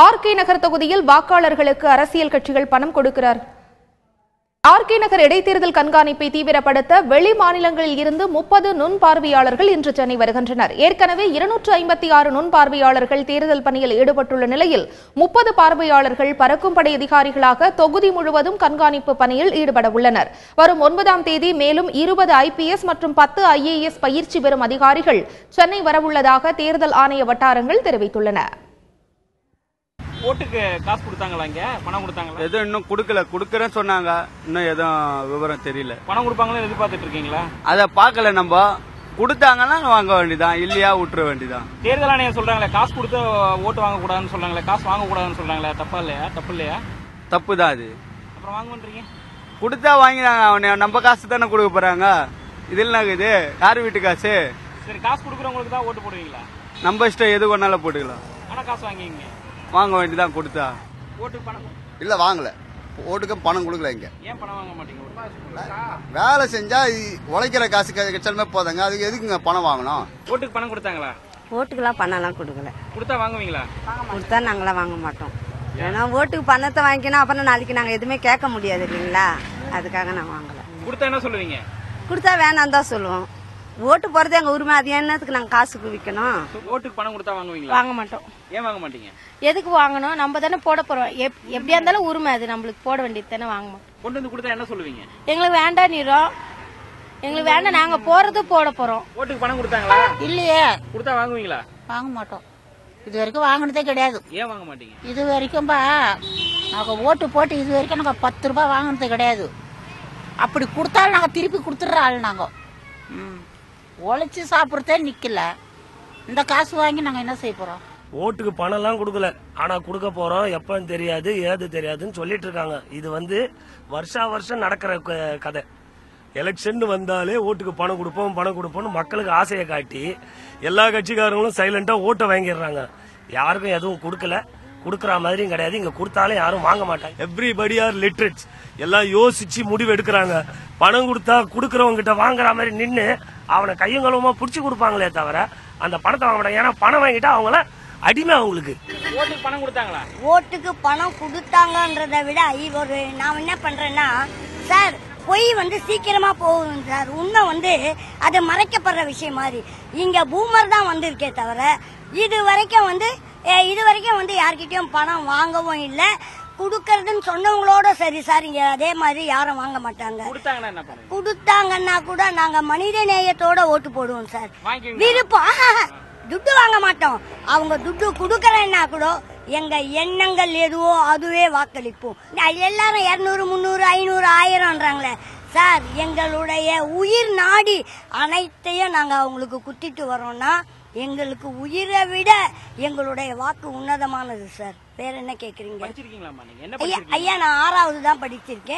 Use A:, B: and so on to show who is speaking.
A: RK நகர் தொகுதியில் வாக்காளர்களுக்கு அரசியல் கட்சிகள் பணம் கொடுக்கிறார். ஆர்கே நகர் இடைத்தேர்தல் கண்காணிப்பை தீவிரப்படுத்த வெளி மாநிலங்களில் இருந்து 30 நுண் பார்வையாளர்கள் இன்று சென்னை வருகின்றனர். ஏற்கனவே 256 நுண் பார்வையாளர்கள் தேர்தல் பணியில் ஈடுபட்டுள்ள நிலையில் 30 பார்வையாளர்கள் பறக்கும் படை அதிகாரிகளாக தொகுதி முழுவதும் கண்காணிப்பு பணியில் ஈடுபட உள்ளனர். வரும் 9ஆம் தேதி மேலும் 20 IPS மற்றும் 10 IAS பயிற்சி பெறும் அதிகாரிகள் சென்னை வரவுள்ளதாக தேர்தல் ஆணைய வட்டாரங்கள் தெரிவித்துள்ளன.
B: ஓட்டுக்கு காசு கொடுத்தாங்களா? இங்க பணம் கொடுத்தாங்களா?
C: எதுவும் இன்னும் கொடுக்கல. கொடுக்கறேன்னு சொன்னாங்க. இன்னும் எதுவும் விவரம் தெரியல.
B: பணம் கொடுப்பாங்களா எதிர்பார்த்துட்டு இருக்கீங்களா?
C: அதை பார்க்கல. நம்ம கொடுத்தாங்கன்னா வாங்க வேண்டியதான், இல்லையா விட்டுற வேண்டியதான்.
B: தேர்தல் ஆணையம் சொல்றாங்களே காசு கொடுத்து ஓட்டு வாங்க கூடாதுன்னு சொல்றாங்களே, காசு வாங்க கூடாதுன்னு சொல்றாங்களே, தப்பா இல்லையா? தப்பு இல்லையா?
C: தப்பு தான் அது.
B: அப்புறம் வாங்க பண்றீங்க?
C: கொடுத்தா வாங்கினாங்க. அவனை நம்ம காசு தானே கொடுக்க போறாங்க. இதில் இது யார் வீட்டு காசு?
B: சரி, காசு கொடுக்குறவங்களுக்கு தான் ஓட்டு போடுவீங்களா?
C: நம்ம இஷ்டம் எது வேணாலும் போட்டுக்கலாம்.
B: ஆனா காசு வாங்கிங்க
C: வாங்க வேண்டியதான். கொடுத்தா
B: ஓட்டுக்கு பணம்
D: இல்ல வாங்கல. ஓட்டுக்கு பணம் கொடுக்கல. இங்க
B: ஏன் பணம் வாங்க மாட்டீங்க?
D: வேலை செஞ்சா உழைக்கிற காசு கிடைச்சாலுமே போதாங்க. அதுக்கு எதுக்குங்க பணம் வாங்கணும்?
B: ஓட்டுக்கு பணம் கொடுத்தாங்களா?
E: ஓட்டுக்கெல்லாம் பணம்லாம் கொடுக்கல.
B: கொடுத்தா வாங்குவீங்களா?
E: கொடுத்தா நாங்களாம் வாங்க மாட்டோம். ஏன்னா ஓட்டுக்கு பணத்தை வாங்கிக்கணும், அப்புறம் நாளைக்கு நாங்க எதுவுமே கேட்க முடியாது இல்லைங்களா? அதுக்காக நான் வாங்கல.
B: கொடுத்தா என்ன சொல்லுவீங்க?
E: கொடுத்தா வேணாம் தான் சொல்லுவோம். ஓட்டு போறது எங்க உரிமை. அது என்னத்துக்கு நாங்க காசுக்கு விற்கணும்?
B: ஓட்டுக்கு பணம் கொடுத்தா வாங்குவீங்களா?
F: வாங்க மாட்டோம்.
B: ஏன் வாங்க மாட்டீங்க?
F: எதுக்கு வாங்கணும்? நம்ம தானே போட போறோம். எப்படியா இருந்தாலும் உரிமை, அது நம்மளுக்கு போட வேண்டியது தானே. வாங்க மாட்டோம்.
B: கொண்டு வந்து கொடுத்தா என்ன சொல்லுவீங்க?
F: எங்களுக்கு வேண்டாம் நீரோம், எங்களுக்கு வேண்டாம், நாங்க போறது போட போறோம்.
B: ஓட்டுக்கு பணம் கொடுத்தாங்களா?
G: இல்லையே.
B: கொடுத்தா வாங்குவீங்களா?
G: வாங்க மாட்டோம். இது வரைக்கும் வாங்கினதே கிடையாது.
B: ஏன் வாங்க மாட்டீங்க?
G: இது வரைக்கும் நாங்க ஓட்டு போட்டு இது வரைக்கும் நாங்க 10 ரூபாய் வாங்கினது கிடையாது. அப்படி கொடுத்தாலும் நாங்க திருப்பி கொடுத்துடுற ஆள். நாங்க உழைச்சி சாப்பிட்றதே நிக்கல. இந்த காசு வாங்கி நாங்க என்ன செய்ய போறோம்?
H: ஓட்டுக்கு பணம் எல்லாம் கொடுக்கல. ஆனா கொடுக்க போறோம், எப்பன்னு தெரியாது, ஏது தெரியாதுன்னு சொல்லிட்டு இருக்காங்க. இது வருஷா வருஷம் நடக்கிற கதை. எலெக்ஷன் வந்தாலே ஓட்டுக்கு பணம் கொடுப்போம்னு மக்களுக்கு ஆசையை காட்டி எல்லா கட்சிக்காரங்களும் சைலண்டா ஓட்டை வாங்கிடுறாங்க. யாருக்கும் எதுவும் கொடுக்கல, கொடுக்கற மாதிரியும் கிடையாது. இங்க கொடுத்தாலும் யாரும் வாங்க மாட்டாங்க. Everybody are லிட்ரேட்ஸ். எல்லாம் யோசிச்சு முடிவு எடுக்கிறாங்க. பணம் கொடுத்தா கொடுக்கறவங்க கிட்ட வாங்குற மாதிரி நின்று அவனை கையங்களுமா புடிச்சு கொடுப்பாங்களே தவிர அந்த பணத்தை வாங்க மாட்டாங்க. ஏன்னா பணம் வாங்கிட்டா அவங்கள அடிமை. அவங்களுக்கு
B: ஓட்டுக்கு பணம் கொடுத்தாங்களா?
I: ஓட்டுக்கு பணம் கொடுத்தாங்கன்றதை விட நான் என்ன பண்றேன்னா சார், பொய் சீக்கிரமா போகும் சார். உண்மை அது மறைக்கப்படுற விஷயம் மாதிரி. இங்க பூமர் தான் வந்திருக்கே தவிர இது வரைக்கும் யார்கிட்டயும் பணம் வாங்கவும் இல்ல. குடுக்கறதுன்னு சொன்னவங்களோட சரி சார், இங்க அதே மாதிரி யாரும் வாங்க மாட்டாங்க. கொடுத்தாங்கன்னா கூட நாங்க மனித நேயத்தோட ஓட்டு போடுவோம் சார். விருப்பம் துட்டு வாங்க மாட்டோம். அவங்க துட்டு குடுக்கறேன்னா கூட எங்க எண்ணங்கள் எதுவோ அதுவே வாக்களிப்போம். எல்லாரும் 200, 300, 500, 1000ன்றாங்களே சார். எங்களுடைய உயிர் நாடி அனைத்தையும் நாங்க அவங்களுக்கு குத்திட்டு வரோம்னா எங்களுக்கு உயிரை விட எங்களுடைய வாக்கு உன்னதமானது சார். வேற என்ன கேக்குறீங்க?
B: ஐயா,
I: நான் 6வது தான் படிச்சிருக்கேன்.